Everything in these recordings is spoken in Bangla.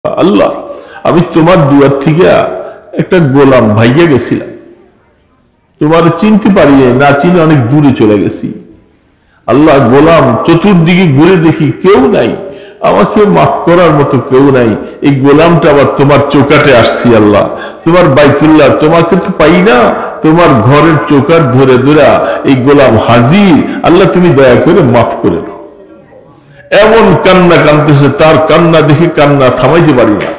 আল্লাহ, আমি তোমার দুয়ার থেকে একটা গোলাম ভাইয়া গেছিলাম, তোমার চিনতে পারি না, চিনে অনেক দূরে চলে গেছি। আল্লাহ, গোলাম চতুর্দিকে ঘুরে দেখি কেউ নাই, আমাকে মাফ করার মতো কেউ নাই। এই গোলামটা আবার তোমার চৌকাটে আসছি। আল্লাহ, তোমার বাইতুল্লাহ, তোমাকে তো পাই না, তোমার ঘরের চৌকাট ধরে ধরে এই গোলাম হাজির। আল্লাহ, তুমি দয়া করে মাফ করে দাও। এমন কান্না কাঁদতেছে, তার কান্না দেখে কান্না থামাইতে পারি না।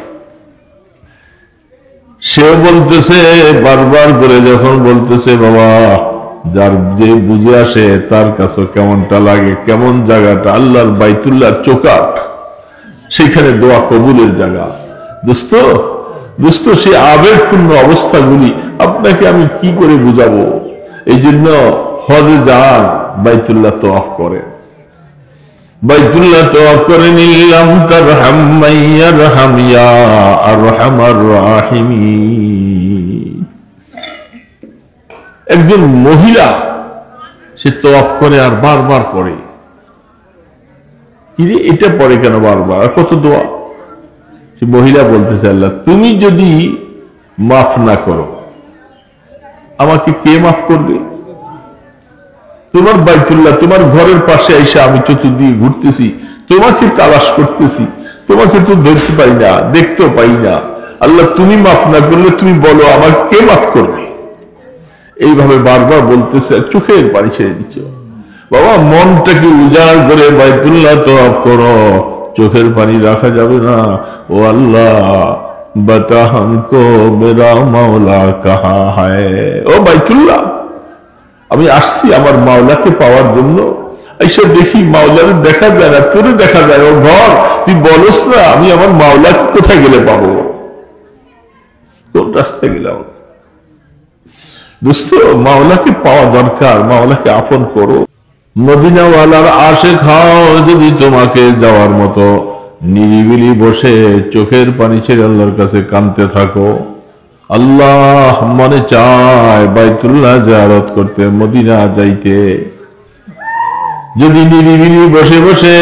সেও বলতেছে, বারবার করে যখন বলতেছে, বাবা, যার যে বুঝে আসে তার কাছে কেমনটা লাগে, কেমন জায়গাটা আল্লাহর বাইতুল্লাহ চৌকাট, সেখানে দোয়া কবুলের জায়গা। দোস্ত দোস্ত, সে আবেগপূর্ণ অবস্থাগুলি আপনাকে আমি কি করে বুঝাবো? এই জন্য হজে যান, বাইতুল্লাহ তওয়াফ করেন, বাইতুল্লাহ তওয়াফ করে নিলাম। তারহাম মাইয়ারহাম ইয়া আরহামার রাহিমিন। একজন মহিলা সে তওয়াফ করে আর বারবার পড়ে, কি রে এটা পড়ে কেন বারবার, আর কত দোয়া। সে মহিলা বলতেছে, আল্লাহ, তুমি যদি মাফ না করো আমাকে কে মাফ করবে? তোমার বাইতুল্লাহ, তোমার ঘরের পাশে এসে আমি চতুর্দিকে ঘুরতেছি, তোমাকে তালাশ করতেছি, তোমাকে তো ধরতে পাই না, দেখতেও পাই না। আল্লাহ, তুমি মাফ না করলে তুমি বলো আমার কে মাফ করবে? এইভাবে বারবার বলতেছে, চোখের পানি ছেড়ে দিচ্ছে। বাবা, মনটাকে উজাড় করে বাইতুল্লাহ তওয়াফ করো, চোখের পানি রাখা যাবে না। ও আল্লাহ, বতা হামকো মেরা মাওলা কাহা হায়। ও বাইতুল্লাহ, আমি আসছি আমার মাওলাকে পাওয়ার জন্য, এইসব দেখি মাওলাকে দেখা যায় না, তোরে দেখা যায়। ও ঘর, তুই বলস না আমি আমার মাওলাকে কোথায় গেলে পাবো, কোন রাস্তায় গেলাম? দোস্ত, মাওলাকে পাওয়া দরকার, মাওলাকে আপন করো। মদিনাওয়ালার আশিক হও যদি তোমাকে যাওয়ার মতো, নিরিবিলি বসে চোখের পানি ছেড়ে আল্লাহর কাছে কাঁদতে থাকো। আল্লাহ, মনে চায় বাইতুল্লাহ জিয়ারত করতে, মদিনা যাইতে। যদি নিরিবিলি বসে বসে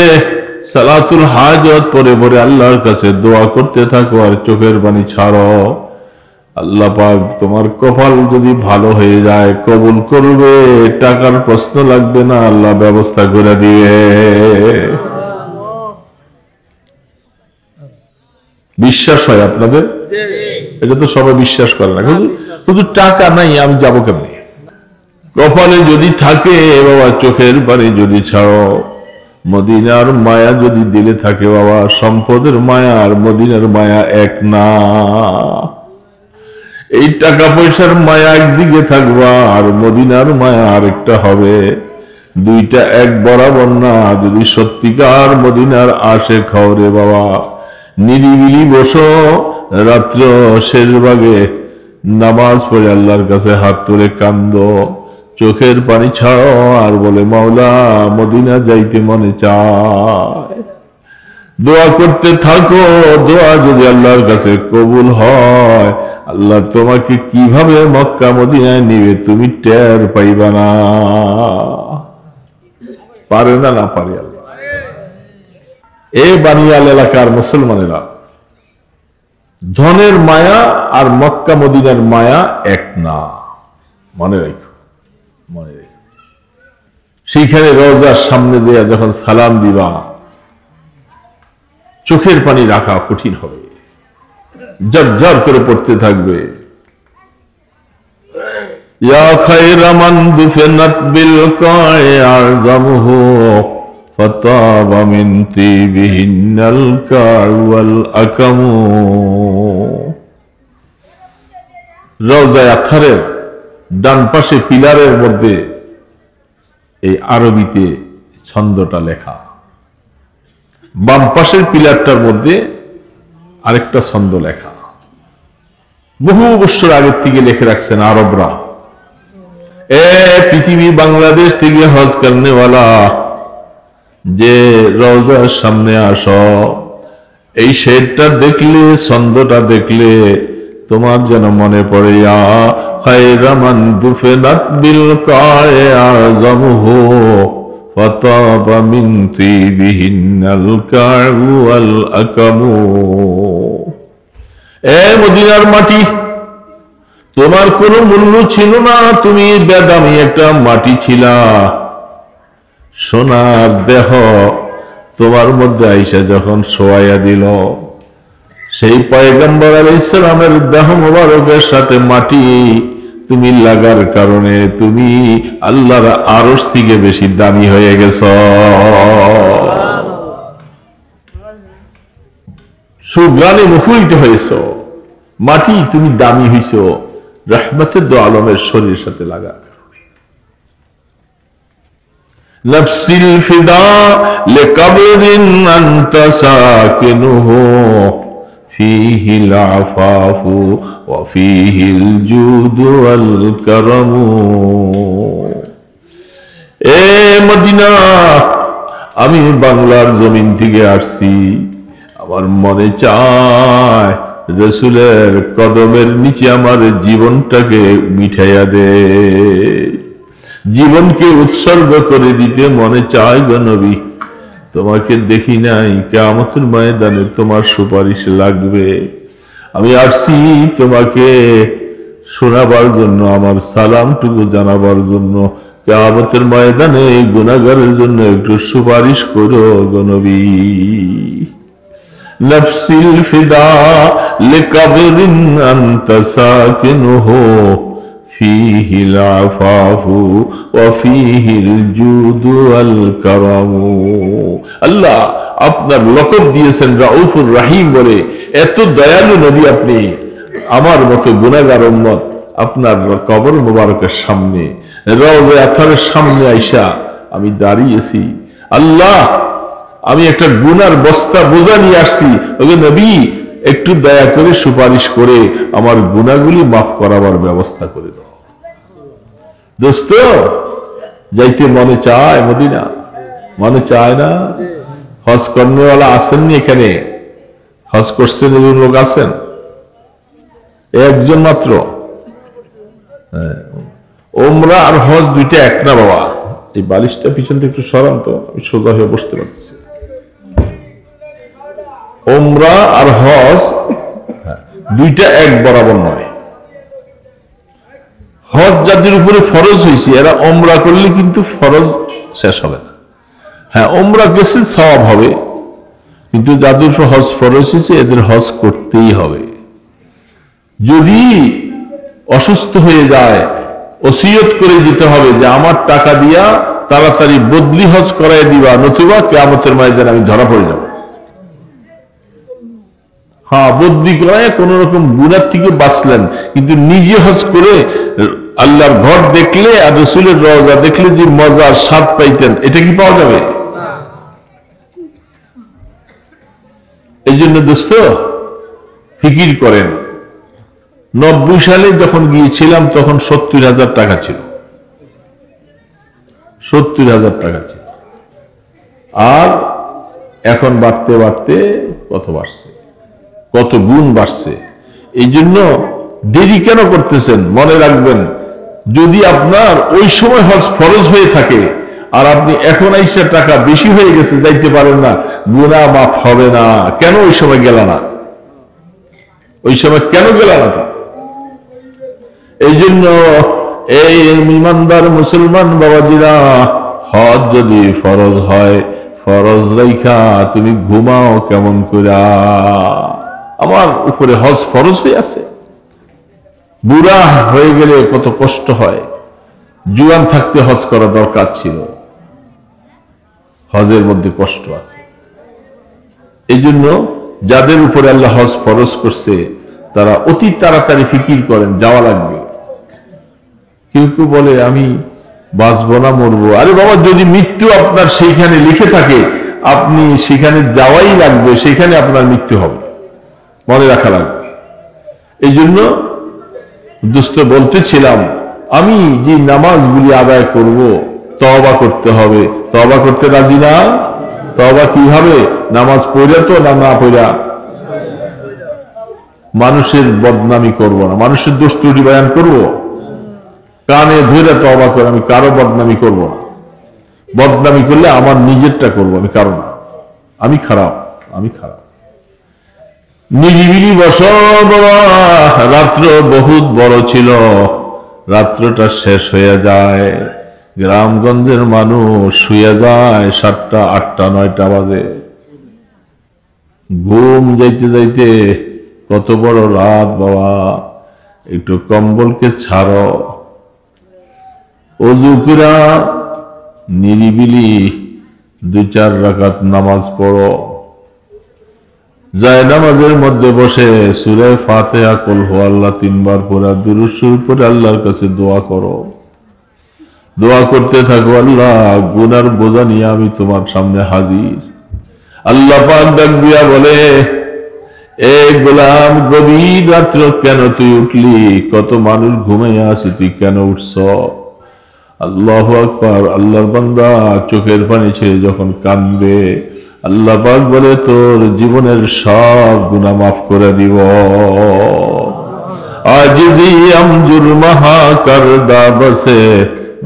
সালাতুল হাজত পরে পরে আল্লাহর কাছে দোয়া করতে থাকো আর চোখের পানি ছাড়ো, আল্লাহ পাক তোমার কপাল যদি ভালো হয়ে যায় কবুল করবে, টাকার প্রশ্ন লাগবে না, আল্লাহ ব্যবস্থা করে দিবে। বিশ্বাস হয় আপনাদের? এটা তো সবাই বিশ্বাস করে না, শুধু টাকা নাই আমি যাবো কেমনি? কপালে যদি থাকে বাবা, চোখের পানি যদি ছাড়ো, মদিনার মায়া যদি দিলে থাকে বাবা, সম্পদের মায়া আর মদিনার মায়া এক না। এই টাকা পয়সার মায়া একদিকে থাকবা আর মদিনার মায়া আরেকটা হবে, দুইটা এক বরাবর না। যদি সত্যিকার মদিনার আশিক হও রে বাবা, নিরিবিলি বসো, রাত্র শেষ ভাগে নামাজ পড়ে আল্লাহর কাছে হাত তুলে কান্দো, চোখের পানি ছাড়ো আর বলে, মাওলা, মদিনা যাইতে মনে চায়। দোয়া করতে থাকো, দোয়া যদি আল্লাহর কাছে কবুল হয়, আল্লাহ তোমাকে কিভাবে মক্কা মদিনায় নিবে তুমি টের পাইবা না। পারে না? না পারে আল্লাহ। এ বানিয়াল এলাকার মুসলমানেরা, ধনের মায়া আর মক্কা মদিনার মায়া এক না, মনে রাখো, মনে রাখো। সেইখানে রওজার সামনে দিয়ে যখন সালাম দিবা, চোখের পানি রাখা কঠিন হবে, ঝরঝর করে পড়তে থাকবে। ইয়া খায়রা মান দুফিনাত বিল কা'i আযমহু ফাতাবা মিন তিবিহিনাল কা'u ওয়াল আকামু। রওজা আথারের ডান পাশে পিলারের মধ্যে এই আরবিতে ছন্দটা লেখা, বাম পাশের পিলারটার মধ্যে আরেকটা ছন্দ লেখা। বহু বছর আগের থেকে লিখে রাখছেন আরবরা। এ পৃথিবী বাংলাদেশ থেকে হজ করনেওয়ালা, যে রওজার সামনে আসো, এই শেরটা দেখলে, ছন্দটা দেখলে তোমার যেন মনে পড়ে, ইয়া খায়রা মান দুফিনাত বিল কা'i আযমহু ফাতাবা মিন তিবিহিনাল কা'u ওয়াল আকামু। এ মদিনার মাটি, তোমার কোনো মূল্য ছিল না, তুমি বেদামি একটা মাটি ছিলা। সোনার দেহ তোমার মধ্যে আইসা যখন শোয়াইয়া দিল, সেই পয়গম্বর আলাইহিস সালামের দেহ মোবারকের সাথে মাটি তুমি লাগার কারণে তুমি আল্লাহর আরশ থেকে বেশি দামি হয়ে গেছ। সুগ্রানে মুখরিত হয়েছ, মাটি তুমি দামি হইছ রহমতের দো আলমের শরীরের সাথে লাগা। নফসিল ফিদা লিকবরিন আনতা সাকিনুহু ফীহিল আফাফু ওয়া ফীহিল জুদু ওয়াল কারামু। এ মদিনা, আমি বাংলার জমিন থেকে আসছি, আমার মনে চায় রাসূলের কদমের নিচে আমার জীবনটাকে মিঠাইয়া দে, জীবনকে উৎসর্গ করে দিতে মনে চায় গো নবী। তোমাকে দেখি নাই, কিয়ামতের ময়দানে তোমার সুপারিশ লাগবে। আমি আসছি তোমাকে শোনাবার জন্য, আমার সালামটুকু জানাবার জন্য। কিয়ামতের ময়দানে গুনাহগারের জন্য একটু সুপারিশ করো গো নবী। নফসিল ফিদা লিকবরিন আনতা সাকিনুহু ফীহিল আফাফু ওয়া ফীহিল জুদু ওয়াল কারামু। আল্লাহ আপনার লকব দিয়েছেন রাউফুর রহিম বলে। এত দয়ালু নবী আপনি, আমার মতো গুনাহগার উম্মত আপনার কবর মোবারকের সামনে, রওজা আতহারের সামনে আইসা আমি দাঁড়িয়েছি। আল্লাহ, আমি একটা গুনার বস্তা বোঝা নিয়ে আসছি, ওকে নবী একটু দয়া করে সুপারিশ করে আমার গুনাহগুলি মাফ করাবার ব্যবস্থা করে দাও। দোস্ত, যাইতে মনে চায় মদিনা? মনে চায় না? হজ করনেওয়ালা আসেননি এখানে? হজ করছেন এজন লোক আছেন? একজন মাত্র? ওমরা আর হজ দুইটা এক না বাবা। এই বালিশটা পিছনটা একটু সরান তো, আমি সোজা হয়ে বসতে পারতেছি। ওমরা আর হজ দুইটা এক বরাবর নয়। হজ যাদের উপরে ফরজ হয়েছে এরা ওমরা করলে কিন্তু ফরজ শেষ হবে না। হ্যাঁ, ওমরা গেছে সওয়াব হবে, কিন্তু যাদের উপর হজ ফরজ হয়েছে এদের হজ করতেই হবে। যদি অসুস্থ হয়ে যায়, ওসিয়ত করে দিতে হবে যে আমার টাকা দিয়া তাড়াতাড়ি বদলি হজ করাই দিবা, নতুবা কিয়ামতের ময়দানে আমি ধরা পড়ে যাব। হ্যাঁ, বদলি করায় কোন রকম গুনাহ থেকে বাঁচলেন, কিন্তু নিজে হজ করে আল্লাহর ঘর দেখলে আর রাসূলের রওজা দেখলে যে মজার স্বাদ পাইতেন, এটা কি পাওয়া যাবে? এই জন্য দোস্ত ফিকির করেন। 90 সালে যখন গিয়েছিলাম তখন 70,000 টাকা ছিল। 70,000 টাকা ছিল। আর এখন বাড়তে বাড়তে কত বাড়ছে, কত গুণ বাড়ছে। এই জন্য দেরি কেন করতেছেন? মনে রাখবেন, যদি আপনার ওই সময় হজ ফরজ হয়ে থাকে আর আপনি এখন আইসা টাকা বেশি হয়ে গেছে, যাইতে পারেন না, গুনাহ মাফ হবে না। কেন ওই সময় গেল না? ওই সময় কেন গেল না? এই জন্য এই ইমানদার মুসলমান বাবাজিরা, হজ যদি ফরজ হয়, ফরজ রাইখা তুমি ঘুমাও কেমন করে? আমার উপরে হজ ফরজ হয়ে আছে। বুড়া হয়ে গেলে কত কষ্ট হয়, জুয়ান থাকতে হজ করা দরকার ছিল। হজের মধ্যে কষ্ট আছে। এই জন্য যাদের উপরে আল্লাহ হজ ফরজ করছে তারা অতি তাড়াতাড়ি ফিকির করেন যাওয়া লাগবে। কেউ কেউ বলে আমি বাঁচবো না, মরবো। আরে বাবা, যদি মৃত্যু আপনার সেইখানে লিখে থাকে, আপনি সেখানে যাওয়াই লাগবে, সেখানে আপনার মৃত্যু হবে, মনে রাখা লাগবে। এই জন্য দোস্ত বলতেছিলাম, আমি যে নামাজগুলি আদায় করব, তওবা করতে হবে। তওবা করতে রাজি না? তওবা কিভাবে? নামাজ পড়ে তো না পড়া? মানুষের বদনামি করব না, মানুষের দোষ ত্রুটি বয়ান করব, কানে ধরে তওবা করে আমি কারো বদনামি করব না। বদনামি করলে আমার নিজেরটা করব, আমি কারো না। আমি খারাপ, আমি খারাপ। নিরিবিলি বসো বাবা, রাত্র বহুত বড় ছিল, রাত্রটা শেষ হয়ে যায়, গ্রামগঞ্জের মানুষ শুয়ে যায় 7টা 8টা 9টা বাজে, ঘুম যাইতে যাইতে কত বড় রাত বাবা, একটু কম্বলকে ছাড়ো, ওযু কইরা নিরিবিলি 2-4 রাকাত নামাজ পড়ো, যায় নামাজের মধ্যে বসে সূরা ফাতিহা কুল হুয়াল্লাহ 3 বার পড়া দুরূদ শরীফ পড়ে আল্লাহর কাছে দোয়া করো, দোয়া করতে থাকো, আল্লাহ গুনার বোঝা নিয়ে আমি তোমার সামনে হাজির। আল্লাহ পাক ডাক দিয়া বলে, এ গোলাম, গভীর রাত্রে কেন তুই উঠলি? কত মানুষ ঘুমাইয়া আছে, তুই কেন উঠছ? আল্লাহু আকবার। আল্লাহর বান্দা চোখের পানি ছেড়ে যখন কাঁদবে, আল্লাহ পাক বলে, তোর জীবনের সব গুনাহ মাফ করে দিব। আজিজি আমজুর মহা করদা বসে,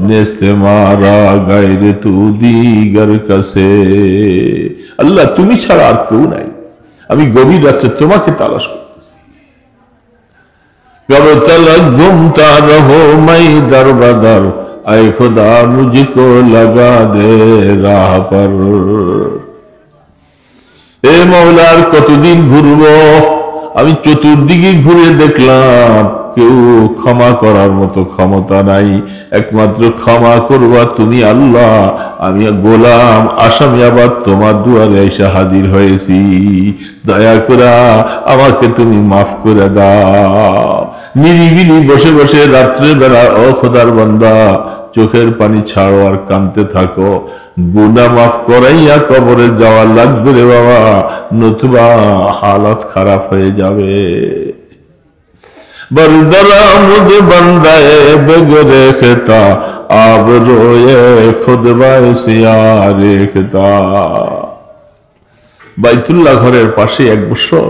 নেস্তে মারা গায়রে তু দিগার কাছে। আল্লাহ তুমি ছাড়া আর কেউ নাই, আমি গভীর রাত্রে তোমাকে তালাশ করতেছি। কব তলক ঘুমতা রহো মাই দরবদর, আয় খুদা মুঝকো লাগা দে রাহ পর। এ মওলার কতদিন ঘুরবো? আমি চতুর্দিকে ঘুরে দেখলাম কেউ ক্ষমা করার মতো ক্ষমতা নাই, একমাত্র ক্ষমা করবা তুমি আল্লাহ। আমি গোলাম আসামি, আবার তোমার দুয়ারে এসে হাজির হয়েছি, দয়া করে আমাকে তুমি মাফ করে দাও। নিরিবিলি বসে বসে রাত্রে বেলা, ও খোদার বান্দা, চোখের পানি ছাড়ো আর কাঁদতে থাকো, গুনাহ মাফ করাইয়া কবরে যাওয়া লাগবে রে বাবা, নতুবা হালত খারাপ হয়ে যাবে। बरदरा मुझ बंदाए बगरे खता, आब रोए खुद बायसिया रेखता। বাইতুল্লাহ ঘরের পাশে 1 বছর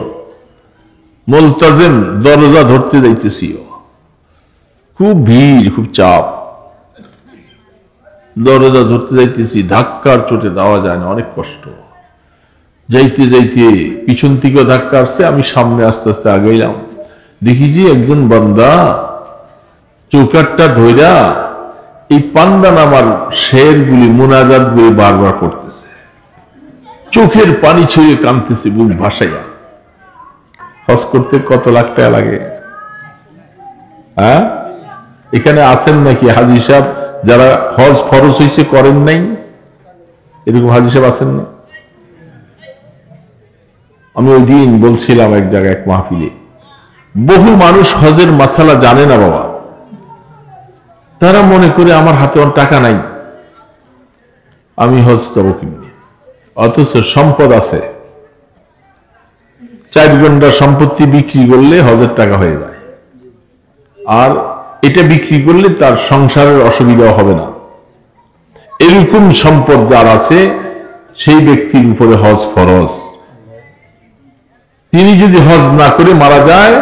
মুলতাজিম দরজা ধরতে যাইতেছি, খুব ভিড়, খুব চাপ, দরজা ধরতে যাইতেছি, ধাক্কার চোটে দেওয়া যায় না, অনেক কষ্ট। যাইতে যাইতে পিছন থেকে ধাক্কা আসছে, আমি সামনে আস্তে আস্তে আগাইলাম, দেখি যে একজন বান্দা চৌকাটটা ধইরা এই পান্ডা নামার শেরগুলি, মুনাজাতগুলি বারবার করতেছে, চোখের পানি ছেড়ে কাঁদতেছে বুক ভাসাইয়া। হজ করতে কত লাখ টাকা লাগে? হ্যাঁ, এখানে আছেন নাকি হাজী সাহেব যারা হজ ফরজ হয়েছে করেন নাই? এরকম হাজী সাহেব আছেন না? আমি ওই দিন বলছিলাম এক জায়গায়, এক মাহফিলে, বহু মানুষ হজের মাসালা জানে না বাবা। তারা মনে করে আমার হাতে টাকা নাই, আমি হজ যাব কিনে, অথচ সম্পদ আছে। 4 ঘন্টা সম্পত্তি বিক্রি করলে হজের টাকা হয়ে যায়, আর এটা বিক্রি করলে তার সংসারের অসুবিধা হবে না। এরকম সম্পদ যার আছে, সেই ব্যক্তির উপরে হজ ফরজ। তিনি যদি হজ না করে মারা যায়,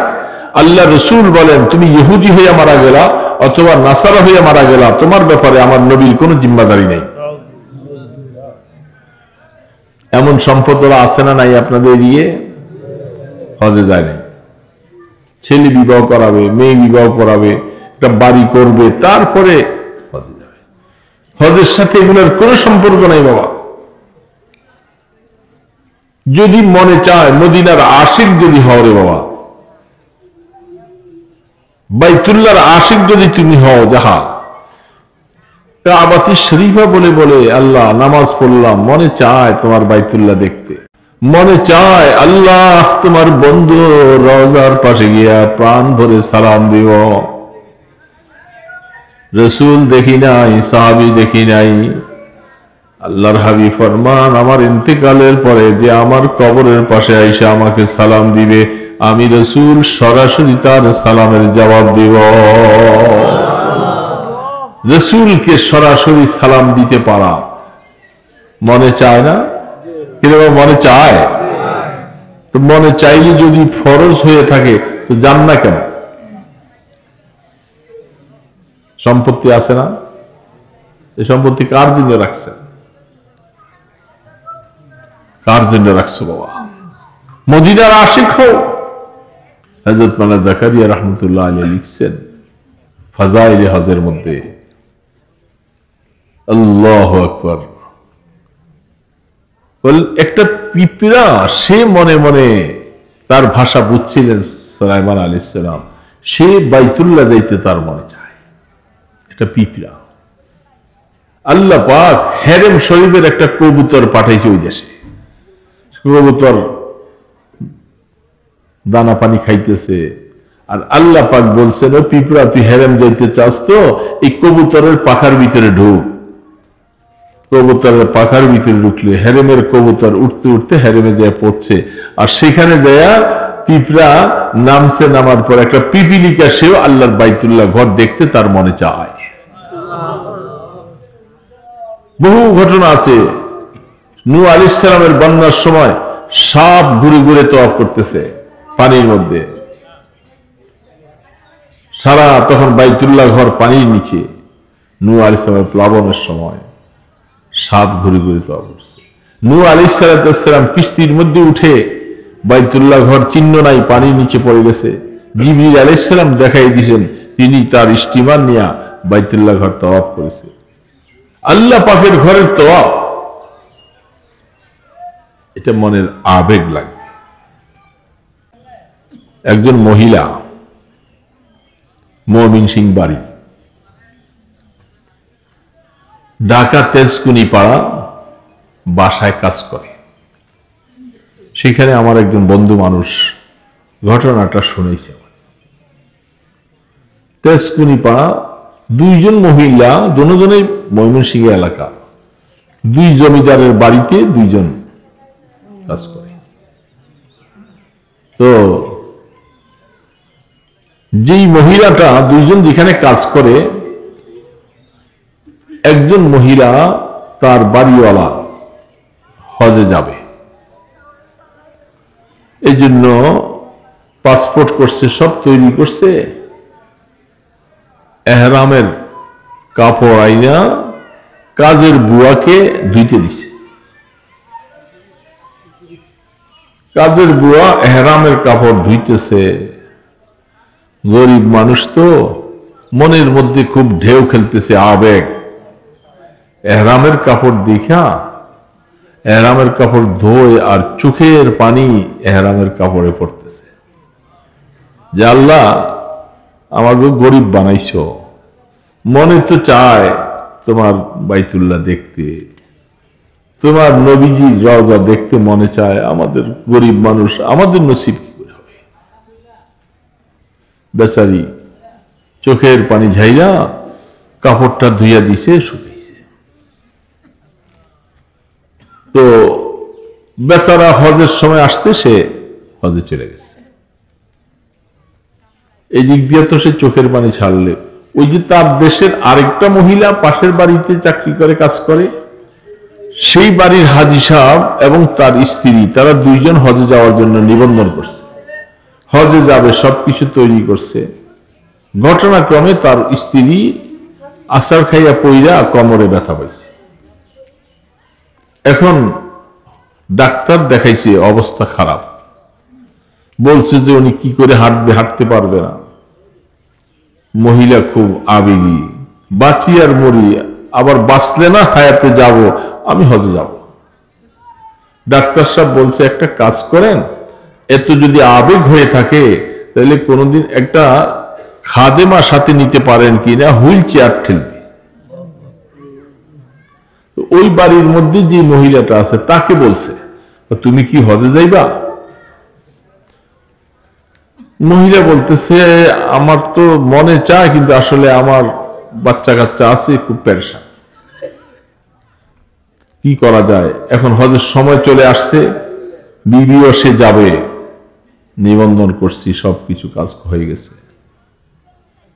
আল্লাহ রসুল বলেন, তুমি ইহুদি হইয়া মারা গেলা অথবা নাসারা হইয়া মারা গেলা, তোমার ব্যাপারে আমার নবীর কোনো জিম্মাদারি নেই। এমন সম্পদ ওরা আছে না নাই আপনাদের এরিয়ে? হজে যায় নাই, ছেলে বিবাহ করাবে, মেয়ে বিবাহ করাবে, একটা বাড়ি করবে, তারপরে হজে যাবে। হজের সাথে এগুলোর কোনো সম্পর্ক নাই বাবা। যদি মনে চায় মদিনার আশিক যদি হও রে বাবা, বাইতুল্লাহর আশিক যদি তুমি হও, যাহা কাবাতুশ শরীফা বলে বলে আল্লাহ নামাজ পড়লাম, মনে চায় তোমার বাইতুল্লাহ দেখতে, মনে চায় আল্লাহ তোমার বন্ধু রওজার পাশে গিয়া প্রাণ ভরে সালাম দিব। রসুল দেখি নাই, সাহাবী দেখি নাই, আল্লাহর হাবিব ফরমান, আমার ইন্তেকালের পরে যে আমার কবরের পাশে আইসা আমাকে সালাম দিবে, আমি রসুল সরাসরি তার সালামের জবাব দিব। রসুলকে সরাসরি সালাম দিতে পারা মনে চায় না? কিরকম মনে চায়? তো মনে চাইলে যদি ফরজ হয়ে থাকে তো যান না কেন? সম্পত্তি আছে না? এই সম্পত্তি কার জন্য রাখছে? কার জন্য রাখছো বাবা? মদিনার আশিক হও। হযরত মাওলানা জাকারিয়া রাহমাতুল্লাহ আলাইহি লিখছেন ফাজাইলে হজের মধ্যে, আল্লাহু আকবার, একটা পিঁপড়া সে মনে মনে তার ভাষা বুঝছিলেন সুলাইমান আলাইহিস সালাম, সে বাইতুল্লাহ যাইতে তার মনে চায়। একটা পিঁপড়া, আল্লাহ পাক হেরেম শরীফের একটা কবুতর পাঠাইছে ওই দেশে। কবুতর দানা পানি খাইতেছে, আর আল্লাহ পাক বলছেন, ও পিঁপড়া তুই হেরেম যাইতে চাস তো এই কবুতরের পাখার ভিতরে ঢুক। কবুতরের পাখার ভিতরে ঢুকলে হেরেমের কবুতর উঠতে উঠতে হেরেমে যায় পড়ছে, আর সেখানে যায় পিঁপড়া নামছে, নামার পর একটা পিপিলিকা সেও আল্লাহর বাইতুল্লাহ ঘর দেখতে তার মনে চায়। বহু ঘটনা আছে। নূহ আলাইহিস সালামের বন্যার সময় সাপ ঘুরে ঘুরে তওয়াফ করতেছে পানির মধ্যে, সারা তখন বাইতুল্লাহ ঘর পানির নিচে। নূহ আলাইহিস সালামের প্লাবনের সময় সাপ ঘুরে ঘুরে তওয়াফ করছে। নূহ আলাইহিস সালাম কিস্তির মধ্যে উঠে বাইতুল্লাহ ঘর চিহ্ন নাই, পানির নিচে পড়ে গেছে। জিবরিল আলাইহিস সালাম দেখাই দিয়েছেন, তিনি তার স্টিমার নিয়ে বাইতুল্লাহ ঘর তওয়াফ করেছে। আল্লাহ পাকের ঘরের তওয়াফ, এটা মনের আবেগ লাগবে। একজন মহিলা মমিন সিং বাড়ি, ঢাকা তেজকুনি পাড়া বাসায় কাজ করে। সেখানে আমার একজন বন্ধু মানুষ ঘটনাটা শুনেছে। তেজকুনি পাড়া দুইজন মহিলা, দুজনেই ময়মনসিংহ এলাকা, দুই জমিদারের বাড়িতে দুইজন কাজ করে। তো যেই মহিলাটা, দুইজন যেখানে কাজ করে, একজন মহিলা তার বাড়িওয়ালা হজে যাবে, এই জন্য পাসপোর্ট করছে, সব তৈরি করছে, এহরামের কাপড় আইনা কাজের বুয়াকে ধুইতে দিছে। কাজের বুয়া এহরামের কাপড় ধুইতেছে। গরিব মানুষ তো মনের মধ্যে খুব ঢেউ খেলতেছে, আবেগ। এহরামের কাপড় দেখা এহরামের কাপড় ধোয় আর চোখের পানি এহরামের কাপড়ে পড়তেছে, যে আল্লাহ আমাকে গরিব বানাইছো, মনে তো চায় তোমার বাইতুল্লাহ দেখতে, তোমার নবীজির রওজা দেখতে মনে চায়, আমাদের গরিব মানুষ, আমাদের নসিব কি করে হবে? বেচারি চোখের পানি ঝাইরা কাপড়টা ধুইয়া দিছে, শুকাইছে। তো বেচারা হজের সময় আসছে, সে হজে চলে গেছে। এই দিক দিয়ে তো সে চোখের পানি ছাড়লে, ওই যে তার দেশের আরেকটা মহিলা পাশের বাড়িতে চাকরি করে, কাজ করে, সেই বাড়ির হাজী সাহেব এবং তার স্ত্রী, তারা দুইজন হজে যাওয়ার জন্য নিবন্ধন করছে, হজে যাবে, সবকিছু তৈরি করছে। ঘটনাক্রমে তার স্ত্রী আসার খাইয়া পইরা কোমরে ব্যথা পাইছে। এখন ডাক্তার দেখাইছে, অবস্থা খারাপ, বলছে যে উনি কি করে হাঁটবে, হাঁটতে পারবে না। মহিলা খুব আবেগী, বাঁচি আর মরি, আবার বাঁচলে না হায়াতে যাব, আমি হজে যাব। ডাক্তার সাহেব বলছে একটা কাজ করেন, এত যদি আবেগ হয়ে থাকে তাহলে কোনোদিন একটা খাদেমা সাথে নিতে পারেন কিনা, হুইল চেয়ার ঠেলবে। ওই বাড়ির মধ্যে যে মহিলাটা আছে তাকে বলছে, তুমি কি হজে যাইবা? মহিলা বলতেছে, আমার তো মনে চায়, কিন্তু আসলে আমার বাচ্চা কাচ্চা আছে, খুব পেরেশান, কি করা যায়? এখন হজের সময় চলে আসছে, বিবিও সে যাবে, নিবন্ধন করছি, সবকিছু কাজ হয়ে গেছে।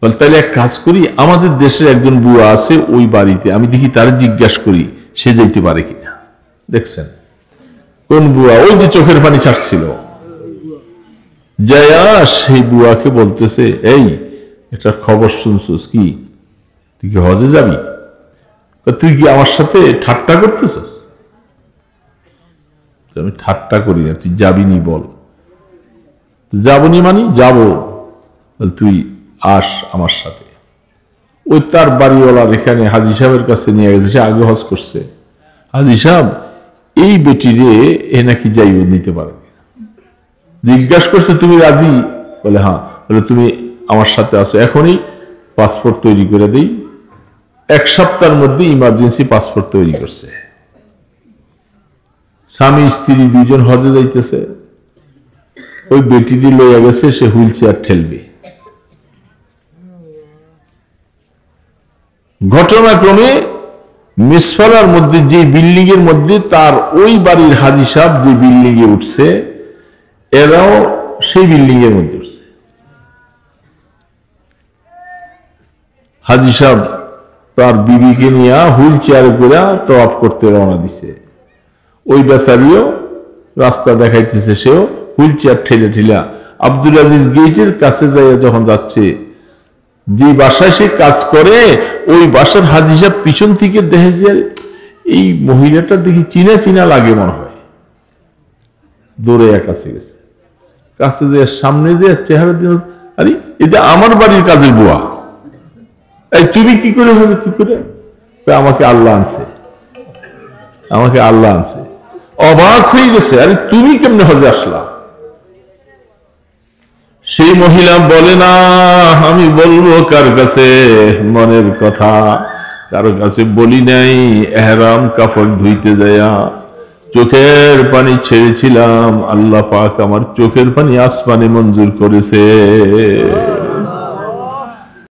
তাহলে এক কাজ করি, আমাদের দেশের একজন বুয়া আছে ওই বাড়িতে, আমি দেখি তার জিজ্ঞাসা করি সে যেতে পারে কিনা। দেখছেন কোন বুয়া? ওই যে চোখের পানি ছাড়ছিল। জয়া সেই বুয়াকে বলতেছে, এই একটা খবর শুনছিস কি? তুই কি হজে যাবি? তুই কি আমার সাথে ঠাট্টা করতেছিস? আমি ঠাট্টা করি না, তুই যাবি নি বল। যাবনি মানি যাব, তুই আস আমার সাথে। ওই তার বাড়িওয়ালার এখানে হাজী সাহেবের কাছে নিয়ে গেছে, সে আগে হজ করছে। হাজী সাহেব এই বেটিরে এ নাকি যাইও নিতে পারে। জিজ্ঞাসা করছে তুমি রাজি? বলে হ্যাঁ। বলে তুমি আমার সাথে আসো, এখনই পাসপোর্ট তৈরি করে দিই। 1 সপ্তাহের মধ্যে ইমার্জেন্সি পাসপোর্ট তৈরি করছে। স্বামী স্ত্রী 2 জন হজে যাইতেছে। ওই বেটিটি লইয়া গেছে, সে হুইল চেয়ার ঠেলবে। ঘটনাক্রমে মিসফালার মধ্যে যে বিল্ডিং এর মধ্যে তার ওই বাড়ির হাজী সাহেব যে বিল্ডিং এ উঠছে, এরাও সেই বিল্ডিং এর মধ্যে উঠছে। হাজী সাহেব তার বিবিকে নিয়ে হুইল চেয়ারে করে তওয়াফ করতে রওনা দিছে। ওই বেচারিও রাস্তা দেখাইতেছে, সেও হুইল চেয়ার ঠেলে ঠেলা আব্দুল আজিজ গেটের কাছে যাইয়া যখন যাচ্ছে, যে বাসায় সে কাজ করে ওই বাসার হাজী সাহেব পিছন থেকে দেখে যে এই মহিলাটা দেখি চিনা চিনা লাগে মনে হয়, দৌড়ে কাছে গেছে। কাছে যে সামনে যে চেহারা দিল, আরে এটা আমার বাড়ির কাজের বুয়া, এই তুমি কি করে হবে? কি করে? আমাকে আল্লাহ আনছে, আমাকে আল্লাহ আনছে। অবাক হয়ে গেছে, আরে তুমি কেমনে হজে আসলা? সেই মহিলা বলে না, আমি বলবো কার কাছে মনের কথা? কারো কাছে বলি নাই। এহরাম কাপড় ধুইতে যায়া চোখের পানি ছেড়েছিলাম, আল্লাহ পাক আমার চোখের পানি আসমানে মঞ্জুর করেছে।